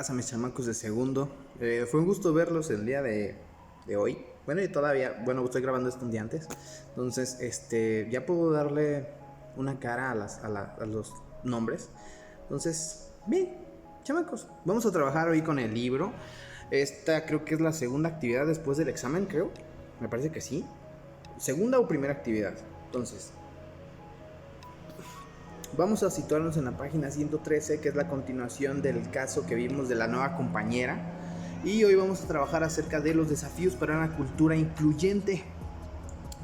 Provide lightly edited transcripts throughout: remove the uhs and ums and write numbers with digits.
pasa, mis chamacos de segundo? Fue un gusto verlos el día de hoy. Bueno, y todavía, bueno, estoy grabando esto un día antes. Entonces, ya puedo darle una cara a los nombres. Entonces, bien, chamacos, vamos a trabajar hoy con el libro. Esta creo que es la segunda actividad después del examen, creo. Me parece que sí. Segunda o primera actividad. Entonces, vamos a situarnos en la página 113, que es la continuación del caso que vimos de la nueva compañera. Y hoy vamos a trabajar acerca de los desafíos para una cultura incluyente.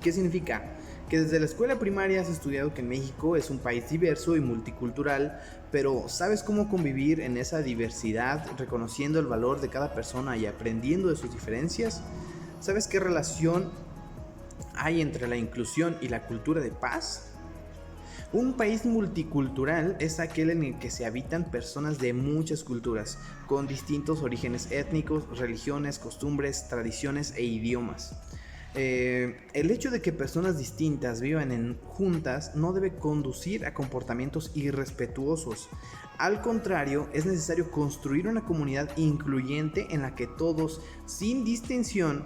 ¿Qué significa? Que desde la escuela primaria has estudiado que México es un país diverso y multicultural, pero ¿sabes cómo convivir en esa diversidad, reconociendo el valor de cada persona y aprendiendo de sus diferencias? ¿Sabes qué relación hay entre la inclusión y la cultura de paz? Un país multicultural es aquel en el que se habitan personas de muchas culturas, con distintos orígenes étnicos, religiones, costumbres, tradiciones e idiomas. El hecho de que personas distintas vivan juntas no debe conducir a comportamientos irrespetuosos. Al contrario, es necesario construir una comunidad incluyente en la que todos, sin distinción,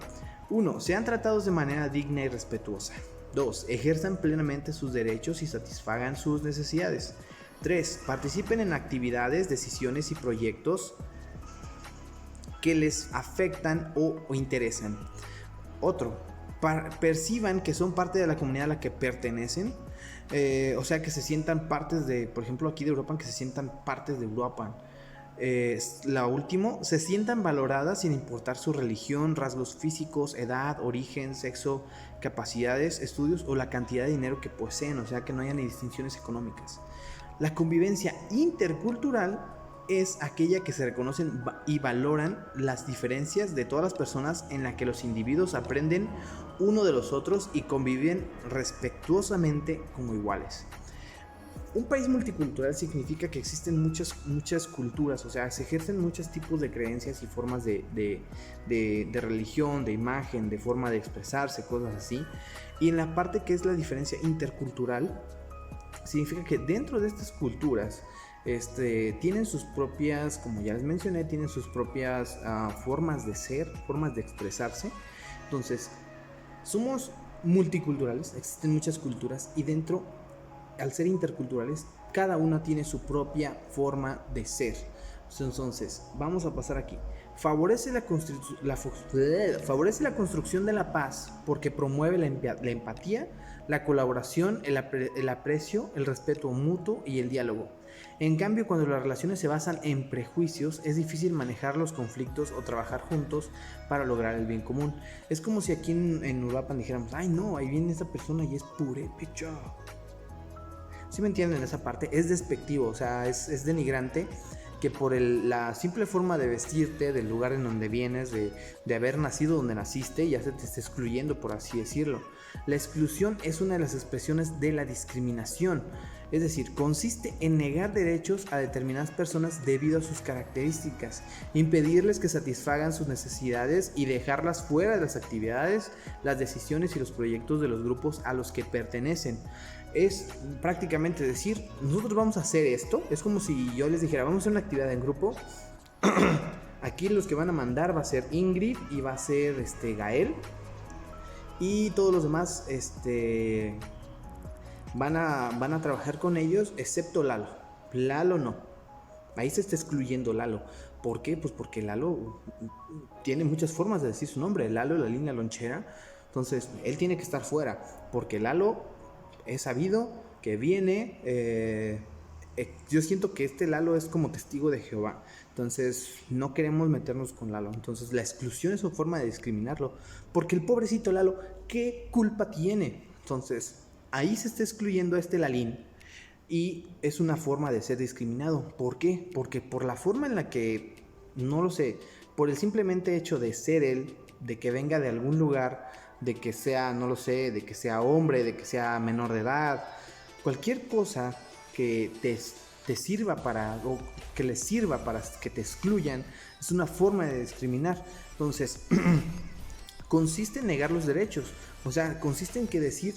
1. Sean tratados de manera digna y respetuosa. 2. Ejerzan plenamente sus derechos y satisfagan sus necesidades. 3. Participen en actividades, decisiones y proyectos que les afectan o interesan. Perciban que son parte de la comunidad a la que pertenecen. O sea, que se sientan partes de, por ejemplo, aquí de Europa, que se sientan partes de Europa. La última, se sientan valoradas sin importar su religión, rasgos físicos, edad, origen, sexo, capacidades, estudios o la cantidad de dinero que poseen, o sea que no haya ni distinciones económicas. La convivencia intercultural es aquella que se reconocen y valoran las diferencias de todas las personas, en la que los individuos aprenden uno de los otros y conviven respetuosamente como iguales. Un país multicultural significa que existen muchas culturas, o sea, se ejercen muchos tipos de creencias y formas de religión, de imagen, de forma de expresarse, cosas así. Y en la parte que es la diferencia intercultural, significa que dentro de estas culturas tienen sus propias, como ya les mencioné, tienen sus propias formas de ser, formas de expresarse. Entonces, somos multiculturales, existen muchas culturas y dentro, al ser interculturales, cada una tiene su propia forma de ser. Entonces, vamos a pasar aquí. Favorece la construcción de la paz porque promueve la empatía, la colaboración, el aprecio, el respeto mutuo y el diálogo. En cambio, cuando las relaciones se basan en prejuicios, es difícil manejar los conflictos o trabajar juntos para lograr el bien común. Es como si aquí en Uruapan dijéramos, ay no, ahí viene esa persona y es purépecha. ¿Sí me entienden esa parte? Es despectivo, o sea, es denigrante que por la simple forma de vestirte, del lugar en donde vienes, de haber nacido donde naciste, ya se te está excluyendo, por así decirlo. La exclusión es una de las expresiones de la discriminación, es decir, consiste en negar derechos a determinadas personas debido a sus características, impedirles que satisfagan sus necesidades y dejarlas fuera de las actividades, las decisiones y los proyectos de los grupos a los que pertenecen. Es prácticamente decir, nosotros vamos a hacer esto. Es como si yo les dijera, vamos a hacer una actividad en grupo. Aquí los que van a mandar va a ser Ingrid y va a ser Gael. Y todos los demás van a trabajar con ellos, excepto Lalo. Lalo no. Ahí se está excluyendo Lalo. ¿Por qué? Pues porque Lalo tiene muchas formas de decir su nombre. Lalo, la línea lonchera. Entonces, él tiene que estar fuera. Porque Lalo es sabido que viene. Yo siento que Lalo es como testigo de Jehová. Entonces, no queremos meternos con Lalo. Entonces, la exclusión es una forma de discriminarlo. Porque el pobrecito Lalo, ¿qué culpa tiene? Entonces, ahí se está excluyendo a Lalín. Y es una forma de ser discriminado. ¿Por qué? Porque por la forma en la que, no lo sé, por el simplemente hecho de ser él, de que venga de algún lugar, de que sea, no lo sé, de que sea hombre, de que sea menor de edad, cualquier cosa que te sirva o que les sirva para que te excluyan, es una forma de discriminar. Entonces, consiste en negar los derechos, o sea, consiste en que decir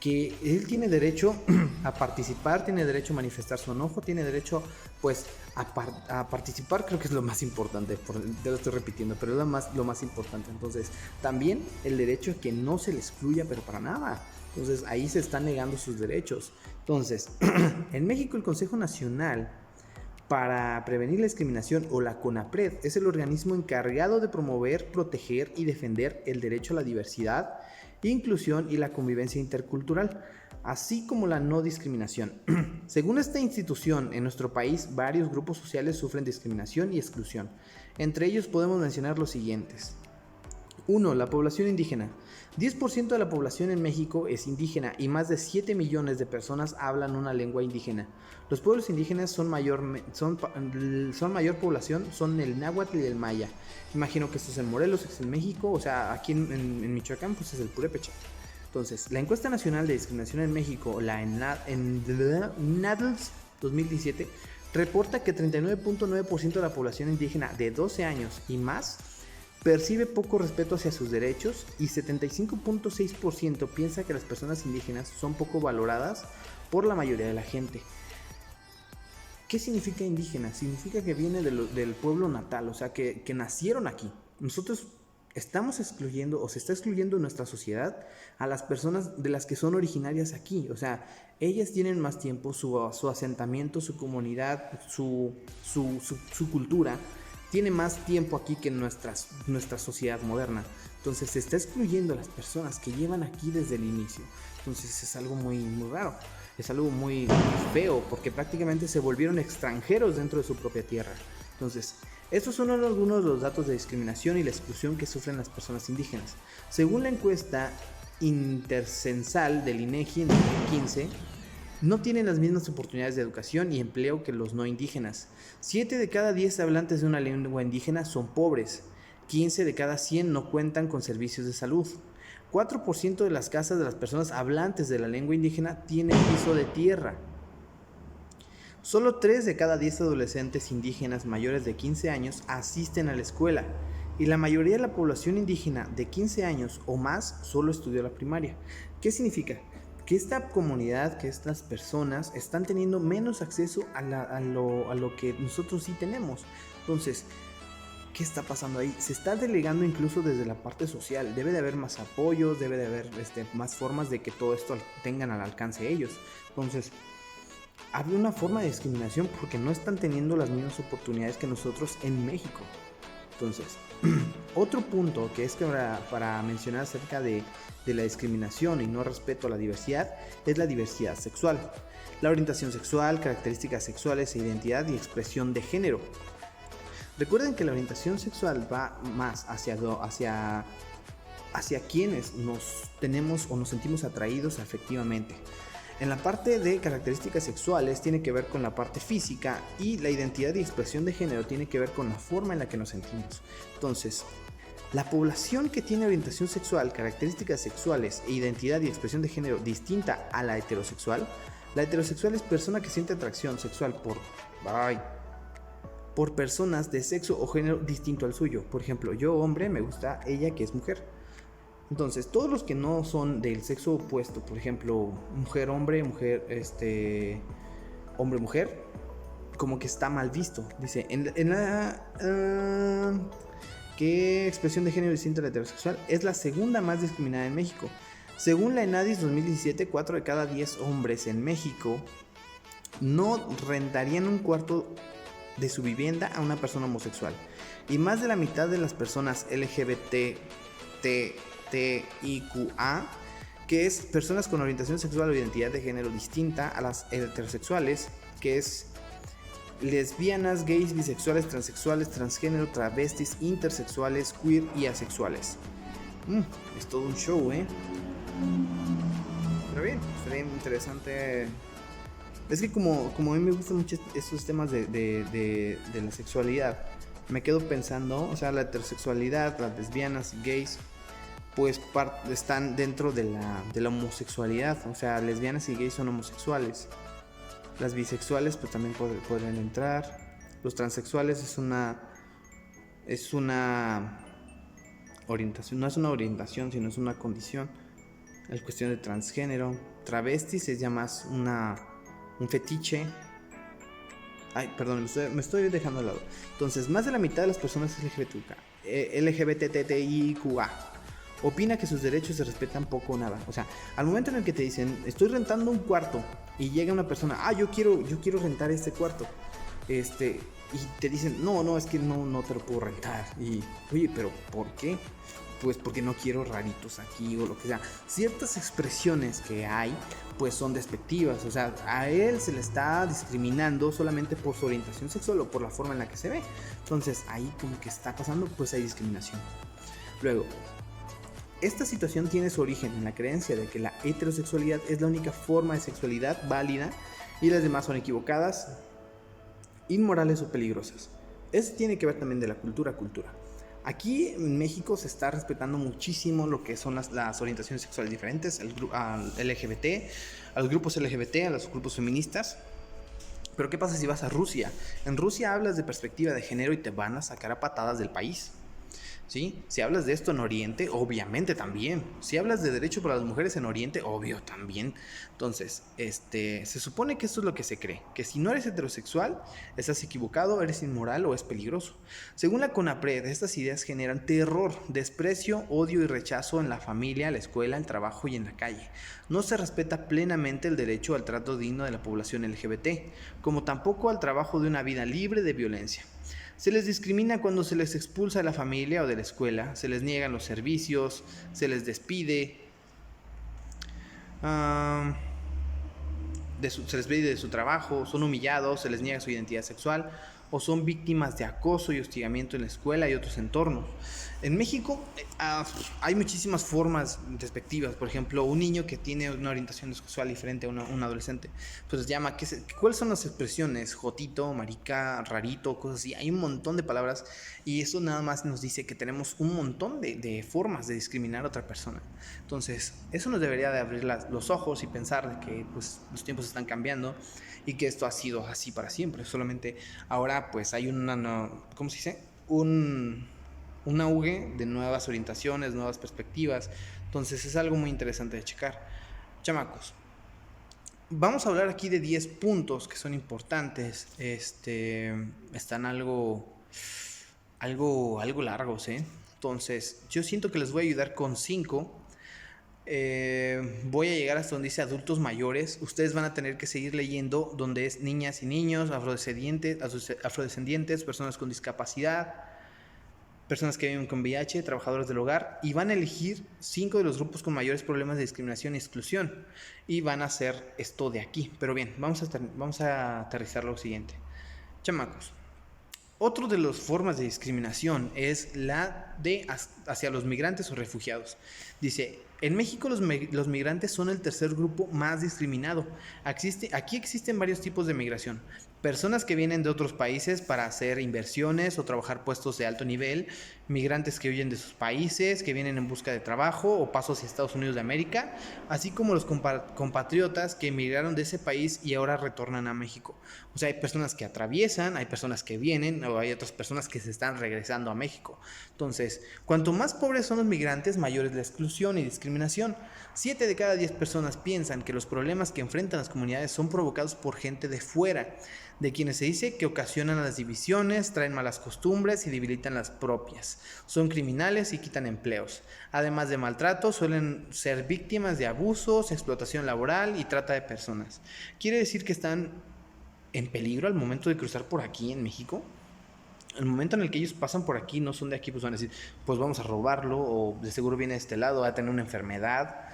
que él tiene derecho a participar, tiene derecho a manifestar su enojo, tiene derecho pues a participar. Creo que es lo más importante, te lo estoy repitiendo, pero es lo más importante. Entonces también el derecho a que no se le excluya, pero para nada. Entonces ahí se están negando sus derechos. Entonces en México el Consejo Nacional para Prevenir la Discriminación, o la CONAPRED, es el organismo encargado de promover, proteger y defender el derecho a la diversidad, inclusión y la convivencia intercultural, así como la no discriminación. Según esta institución, en nuestro país varios grupos sociales sufren discriminación y exclusión. Entre ellos podemos mencionar los siguientes. 1. La población indígena. 10% de la población en México es indígena y más de 7 millones de personas hablan una lengua indígena. Los pueblos indígenas son mayor población, son el náhuatl y el maya. Imagino que esto es en Morelos, es en México, o sea, aquí en Michoacán pues es el purépecha. Entonces, la encuesta nacional de discriminación en México, la NADLS 2017, reporta que 39.9% de la población indígena de 12 años y más percibe poco respeto hacia sus derechos, y 75.6% piensa que las personas indígenas son poco valoradas por la mayoría de la gente. ¿Qué significa indígena? Significa que viene del pueblo natal, o sea, que nacieron aquí. Nosotros estamos excluyendo, o se está excluyendo en nuestra sociedad, a las personas de las que son originarias aquí. O sea, ellas tienen más tiempo, su asentamiento, su comunidad, su cultura tiene más tiempo aquí que nuestra sociedad moderna. Entonces se está excluyendo a las personas que llevan aquí desde el inicio. Entonces es algo muy, muy raro. Es algo muy, muy feo, porque prácticamente se volvieron extranjeros dentro de su propia tierra. Entonces, estos son algunos de los datos de discriminación y la exclusión que sufren las personas indígenas. Según la encuesta intercensal del INEGI en 2015, no tienen las mismas oportunidades de educación y empleo que los no indígenas. 7 de cada 10 hablantes de una lengua indígena son pobres. 15 de cada 100 no cuentan con servicios de salud. 4% de las casas de las personas hablantes de la lengua indígena tienen piso de tierra. Solo 3 de cada 10 adolescentes indígenas mayores de 15 años asisten a la escuela, y la mayoría de la población indígena de 15 años o más solo estudió la primaria. ¿Qué significa? Que esta comunidad, que estas personas están teniendo menos acceso a lo que nosotros sí tenemos. Entonces, ¿qué está pasando ahí? Se está delegando incluso desde la parte social. Debe de haber más apoyos, debe de haber más formas de que todo esto tengan al alcance ellos. Entonces, había una forma de discriminación porque no están teniendo las mismas oportunidades que nosotros en México. Entonces, otro punto que es que para mencionar acerca de la discriminación y no respeto a la diversidad es la diversidad sexual. La orientación sexual, características sexuales e identidad y expresión de género. Recuerden que la orientación sexual va más hacia quienes nos tenemos o nos sentimos atraídos afectivamente. En la parte de características sexuales tiene que ver con la parte física, y la identidad y expresión de género tiene que ver con la forma en la que nos sentimos. Entonces, la población que tiene orientación sexual, características sexuales e identidad y expresión de género distinta a la heterosexual. La heterosexual es persona que siente atracción sexual por personas de sexo o género distinto al suyo. Por ejemplo, yo hombre, me gusta ella que es mujer. Entonces, todos los que no son del sexo opuesto, por ejemplo, mujer-hombre, hombre-mujer, como que está mal visto. Dice, ¿qué expresión de género distinta a la heterosexual? Es la segunda más discriminada en México. Según la ENADIS 2017, 4 de cada 10 hombres en México no rentarían un cuarto de su vivienda a una persona homosexual. Y más de la mitad de las personas LGBTIQA, que es personas con orientación sexual o identidad de género distinta a las heterosexuales, que es lesbianas, gays, bisexuales, transexuales, transgénero, travestis, intersexuales, queer y asexuales. Es todo un show, Pero bien, sería interesante. Es que como a mí me gustan mucho estos temas de la sexualidad, me quedo pensando, o sea, la heterosexualidad, las lesbianas y gays, pues están dentro de la homosexualidad. O sea, lesbianas y gays son homosexuales. Las bisexuales pues también podrían entrar. Los transexuales es una orientación, no es una orientación, sino es una condición. La cuestión de transgénero, travestis es ya más un fetiche. Ay, perdón, me estoy dejando de lado. Entonces, más de la mitad de las personas LGBTTIQA opina que sus derechos se respetan poco o nada. O sea, al momento en el que te dicen, estoy rentando un cuarto, y llega una persona, yo quiero rentar este cuarto, y te dicen, no, es que no te lo puedo rentar. Y, oye, pero ¿por qué? Pues porque no quiero raritos aquí o lo que sea. Ciertas expresiones que hay, pues son despectivas. O sea, a él se le está discriminando solamente por su orientación sexual o por la forma en la que se ve. Entonces, ahí como que está pasando, pues hay discriminación. Luego, esta situación tiene su origen en la creencia de que la heterosexualidad es la única forma de sexualidad válida y las demás son equivocadas, inmorales o peligrosas. Eso tiene que ver también de la cultura. Aquí en México se está respetando muchísimo lo que son las orientaciones sexuales diferentes, al LGBT, a los grupos LGBT, a los grupos feministas. Pero ¿qué pasa si vas a Rusia? En Rusia hablas de perspectiva de género y te van a sacar a patadas del país. ¿Sí? Si hablas de esto en Oriente, obviamente también. Si hablas de derecho para las mujeres en Oriente, obvio también. Entonces, se supone que esto es lo que se cree, que si no eres heterosexual, estás equivocado, eres inmoral o es peligroso. Según la CONAPRED, estas ideas generan terror, desprecio, odio y rechazo en la familia, la escuela, el trabajo y en la calle. No se respeta plenamente el derecho al trato digno de la población LGBT, como tampoco al trabajo de una vida libre de violencia. Se les discrimina cuando se les expulsa de la familia o de la escuela, se les niegan los servicios, se les despide, se les despide de su trabajo, son humillados, se les niega su identidad sexual o son víctimas de acoso y hostigamiento en la escuela y otros entornos. En México hay muchísimas formas despectivas. Por ejemplo, un niño que tiene una orientación sexual diferente a un adolescente, pues llama, ¿cuáles son las expresiones? Jotito, marica, rarito, cosas así. Hay un montón de palabras y eso nada más nos dice que tenemos un montón de formas de discriminar a otra persona. Entonces, eso nos debería de abrir los ojos y pensar de que pues, los tiempos están cambiando y que esto ha sido así para siempre. Solamente ahora pues hay ¿cómo se dice? Un auge de nuevas orientaciones, nuevas perspectivas. Entonces es algo muy interesante de checar. Chamacos, vamos a hablar aquí de 10 puntos que son importantes. Están algo largos, ¿eh? Entonces yo siento que les voy a ayudar con 5. Voy a llegar hasta donde dice adultos mayores. Ustedes van a tener que seguir leyendo donde es niñas y niños, afrodescendientes, personas con discapacidad, personas que viven con VIH, trabajadores del hogar, y van a elegir 5 de los grupos con mayores problemas de discriminación y exclusión y van a hacer esto de aquí. Pero bien, vamos a aterrizar lo siguiente. Chamacos, otro de las formas de discriminación es la de hacia los migrantes o refugiados. Dice, en México los migrantes son el tercer grupo más discriminado. Aquí existen varios tipos de migración. Personas que vienen de otros países para hacer inversiones o trabajar puestos de alto nivel, migrantes que huyen de sus países, que vienen en busca de trabajo o paso hacia Estados Unidos de América, así como los compatriotas que emigraron de ese país y ahora retornan a México. O sea, hay personas que atraviesan, hay personas que vienen o hay otras personas que se están regresando a México. Entonces, cuanto más pobres son los migrantes, mayor es la exclusión y discriminación. 7 de cada 10 personas piensan que los problemas que enfrentan las comunidades son provocados por gente de fuera, de quienes se dice que ocasionan las divisiones, traen malas costumbres y debilitan las propias. Son criminales y quitan empleos. Además de maltrato, suelen ser víctimas de abusos, explotación laboral y trata de personas. ¿Quiere decir que están en peligro al momento de cruzar por aquí en México? El momento en el que ellos pasan por aquí, no son de aquí, pues van a decir, pues vamos a robarlo, o de seguro viene de este lado, va a tener una enfermedad.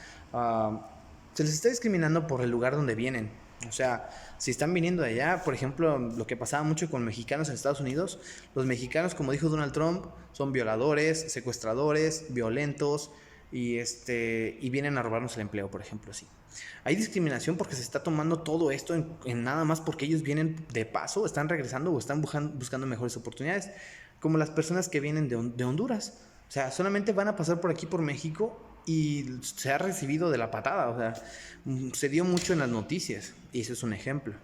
Se les está discriminando por el lugar donde vienen. O sea, si están viniendo de allá, por ejemplo, lo que pasaba mucho con mexicanos en Estados Unidos, los mexicanos, como dijo Donald Trump, son violadores, secuestradores, violentos y vienen a robarnos el empleo, por ejemplo, sí. Hay discriminación porque se está tomando todo esto en nada más porque ellos vienen de paso, están regresando o están buscando mejores oportunidades, como las personas que vienen de Honduras. O sea, solamente van a pasar por aquí, por México, y se ha recibido de la patada. O sea, se dio mucho en las noticias y ese es un ejemplo.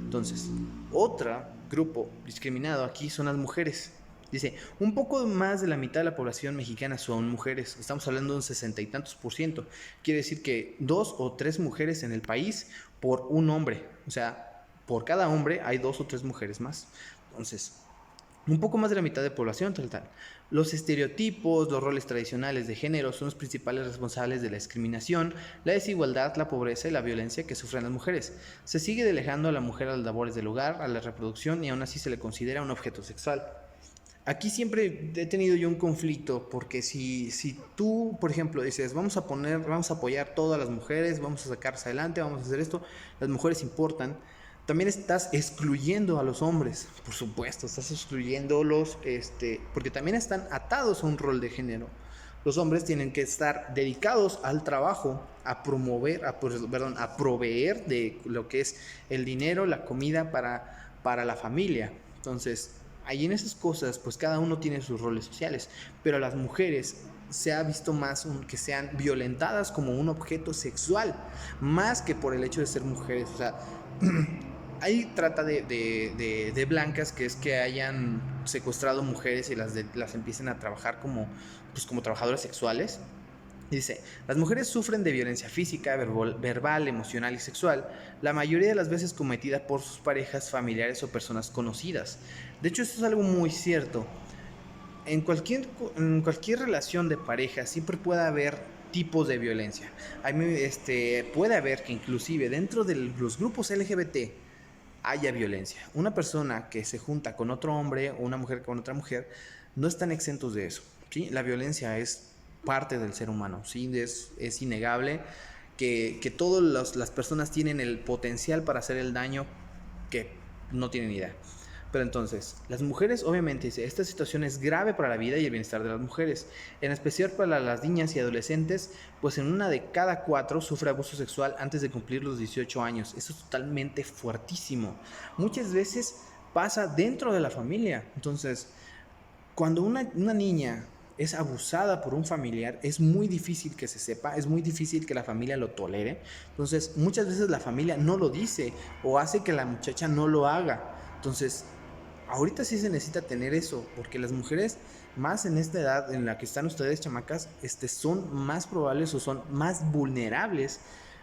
Entonces, otro grupo discriminado aquí son las mujeres. Dice, un poco más de la mitad de la población mexicana son mujeres. Estamos hablando de un 60 y tantos por ciento. Quiere decir que 2 o 3 mujeres en el país por un hombre. O sea, por cada hombre hay 2 o 3 mujeres más. Entonces, un poco más de la mitad de población total. Los estereotipos, los roles tradicionales de género son los principales responsables de la discriminación, la desigualdad, la pobreza y la violencia que sufren las mujeres. Se sigue delegando a la mujer a las labores del hogar, a la reproducción y aún así se le considera un objeto sexual. Aquí siempre he tenido yo un conflicto porque si tú, por ejemplo, dices, vamos a apoyar todas las mujeres, vamos a sacarse adelante, vamos a hacer esto, las mujeres importan, también estás excluyendo a los hombres, por supuesto, estás excluyéndolos, porque también están atados a un rol de género. Los hombres tienen que estar dedicados al trabajo, a proveer de lo que es el dinero, la comida para la familia. Entonces, ahí en esas cosas, pues cada uno tiene sus roles sociales, pero a las mujeres se ha visto más que sean violentadas como un objeto sexual, más que por el hecho de ser mujeres. O sea, ahí trata de blancas, que es que hayan secuestrado mujeres y las empiecen a trabajar como trabajadoras sexuales. Dice, las mujeres sufren de violencia física, verbal, emocional y sexual, la mayoría de las veces cometida por sus parejas, familiares o personas conocidas. De hecho, esto es algo muy cierto. En cualquier relación de pareja siempre puede haber tipos de violencia. Puede haber que inclusive dentro de los grupos LGBT haya violencia. Una persona que se junta con otro hombre o una mujer con otra mujer no están exentos de eso, ¿sí? La violencia es parte del ser humano, ¿sí? Es innegable que todas las personas tienen el potencial para hacer el daño que no tienen idea. Pero entonces, las mujeres, obviamente, esta situación es grave para la vida y el bienestar de las mujeres, en especial para las niñas y adolescentes, pues en 1 de cada 4 sufre abuso sexual antes de cumplir los 18 años. Eso es totalmente fuertísimo. Muchas veces pasa dentro de la familia. Entonces, cuando una niña es abusada por un familiar, es muy difícil que se sepa, es muy difícil que la familia lo tolere. Entonces, muchas veces la familia no lo dice o hace que la muchacha no lo haga. Entonces, ahorita sí se necesita tener eso, porque las mujeres, más en esta edad en la que están ustedes, chamacas, son más probables o son más vulnerables.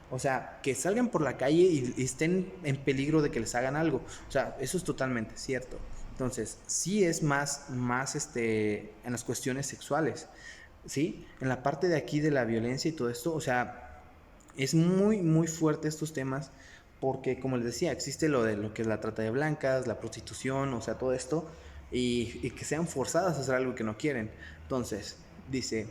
O sea, que salgan por la calle y estén en peligro de que les hagan algo. O sea, eso es totalmente cierto. Entonces, sí es más en las cuestiones sexuales, ¿sí? En la parte de aquí de la violencia y todo esto, o sea, es muy, muy fuerte estos temas porque, como les decía, existe lo que es la trata de blancas, la prostitución, o sea, todo esto, y que sean forzadas a hacer algo que no quieren. Entonces, dice,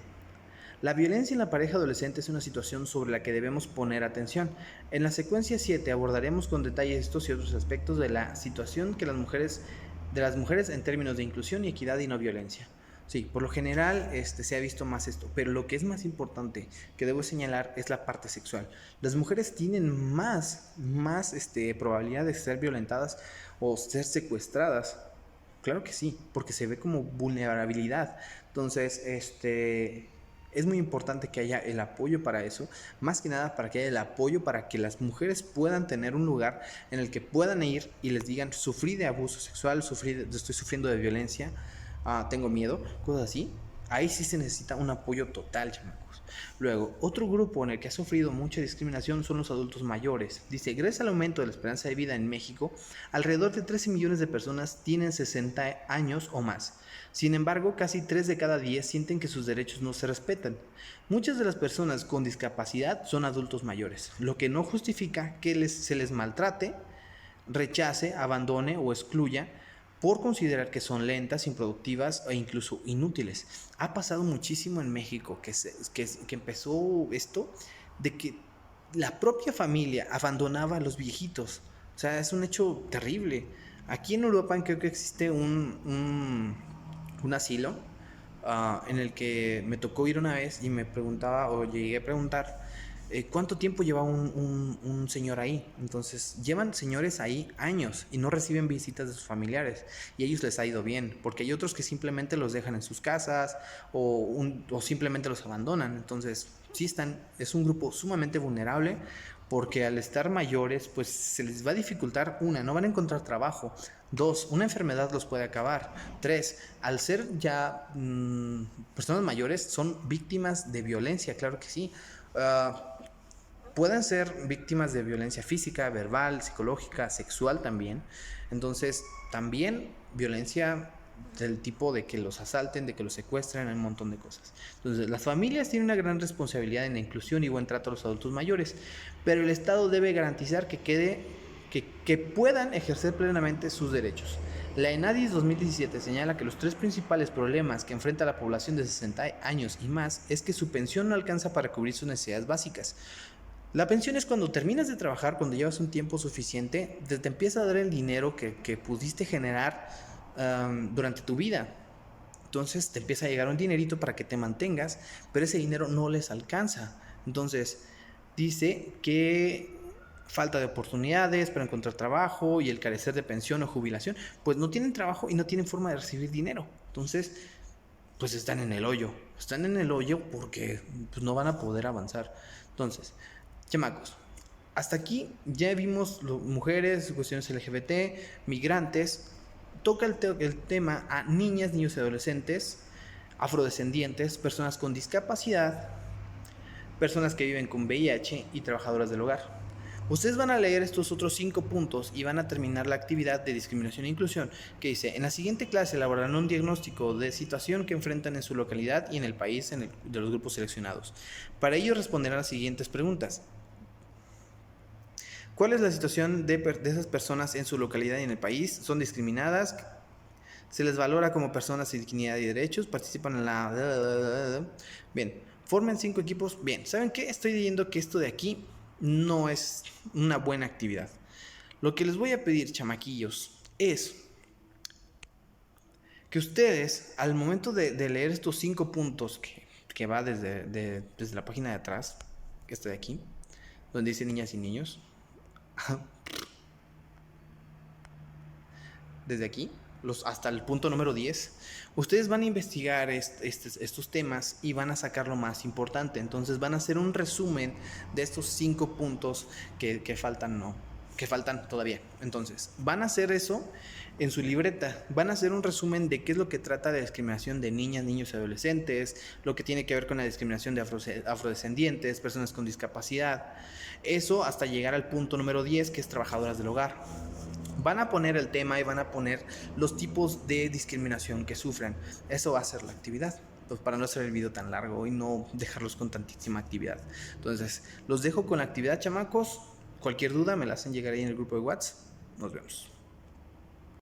la violencia en la pareja adolescente es una situación sobre la que debemos poner atención. En la secuencia 7 abordaremos con detalle estos y otros aspectos de la situación de las mujeres en términos de inclusión y equidad y no violencia. Sí, por lo general se ha visto más esto, pero lo que es más importante que debo señalar es la parte sexual. Las mujeres tienen más probabilidad de ser violentadas o ser secuestradas. Claro que sí, porque se ve como vulnerabilidad. Entonces, es muy importante que haya el apoyo para eso, más que nada para que haya el apoyo para que las mujeres puedan tener un lugar en el que puedan ir y les digan, sufrí de abuso sexual, estoy sufriendo de violencia, tengo miedo, cosas así. Ahí sí se necesita un apoyo total, chamacos. Luego, otro grupo en el que ha sufrido mucha discriminación son los adultos mayores. Dice, gracias al aumento de la esperanza de vida en México, alrededor de 13 millones de personas tienen 60 años o más. Sin embargo, casi 3 de cada 10 sienten que sus derechos no se respetan. Muchas de las personas con discapacidad son adultos mayores, lo que no justifica que se les maltrate, rechace, abandone o excluya por considerar que son lentas, improductivas e incluso inútiles. Ha pasado muchísimo en México que empezó esto de que la propia familia abandonaba a los viejitos. O sea, es un hecho terrible. Aquí en Europa creo que existe un asilo en el que me tocó ir una vez y me preguntaba, o llegué a preguntar, ¿cuánto tiempo lleva un señor ahí? Entonces, llevan señores ahí años y no reciben visitas de sus familiares y a ellos les ha ido bien, porque hay otros que simplemente los dejan en sus casas o simplemente los abandonan. Entonces, sí es un grupo sumamente vulnerable porque al estar mayores, pues se les va a dificultar, una, no van a encontrar trabajo, dos, una enfermedad los puede acabar, tres, al ser ya personas mayores, son víctimas de violencia, claro que sí. Pueden ser víctimas de violencia física, verbal, psicológica, sexual también. Entonces, también violencia del tipo de que los asalten, de que los secuestren, un montón de cosas. Entonces, las familias tienen una gran responsabilidad en la inclusión y buen trato a los adultos mayores, pero el Estado debe garantizar que puedan ejercer plenamente sus derechos. La ENADIS 2017 señala que los tres principales problemas que enfrenta la población de 60 años y más es que su pensión no alcanza para cubrir sus necesidades básicas. La pensión es cuando terminas de trabajar, cuando llevas un tiempo suficiente, te empieza a dar el dinero que pudiste generar durante tu vida. Entonces te empieza a llegar un dinerito para que te mantengas, pero ese dinero no les alcanza. Entonces dice que falta de oportunidades para encontrar trabajo y el carecer de pensión o jubilación, pues no tienen trabajo y no tienen forma de recibir dinero. Entonces, pues están en el hoyo. Están en el hoyo porque pues, no van a poder avanzar. Entonces, chamacos, hasta aquí ya vimos mujeres, cuestiones LGBT, migrantes. Toca el tema a niñas, niños y adolescentes, afrodescendientes, personas con discapacidad, personas que viven con VIH y trabajadoras del hogar. Ustedes van a leer estos otros 5 puntos y van a terminar la actividad de discriminación e inclusión, que dice: en la siguiente clase elaborarán un diagnóstico de situación que enfrentan en su localidad y en el país de los grupos seleccionados. Para ello responderán las siguientes preguntas. ¿Cuál es la situación de esas personas en su localidad y en el país? ¿Son discriminadas? ¿Se les valora como personas sin dignidad y derechos? ¿Participan en la...? Bien, formen 5 equipos. Bien, ¿saben qué? Estoy leyendo que esto de aquí no es una buena actividad. Lo que les voy a pedir, chamaquillos, es que ustedes, al momento de leer estos 5 puntos que va desde la página de atrás, que está de aquí, donde dice niñas y niños, desde aquí hasta el punto número 10, ustedes van a investigar estos temas y van a sacar lo más importante. Entonces van a hacer un resumen de estos 5 puntos que faltan todavía. Entonces van a hacer eso en su libreta, van a hacer un resumen de qué es lo que trata de discriminación de niñas, niños y adolescentes, lo que tiene que ver con la discriminación de afrodescendientes, personas con discapacidad, eso hasta llegar al punto número 10, que es trabajadoras del hogar. Van a poner el tema y van a poner los tipos de discriminación que sufren. Eso va a ser la actividad, pues para no hacer el video tan largo y no dejarlos con tantísima actividad. Entonces, los dejo con la actividad, chamacos. Cualquier duda me la hacen llegar ahí en el grupo de WhatsApp. Nos vemos.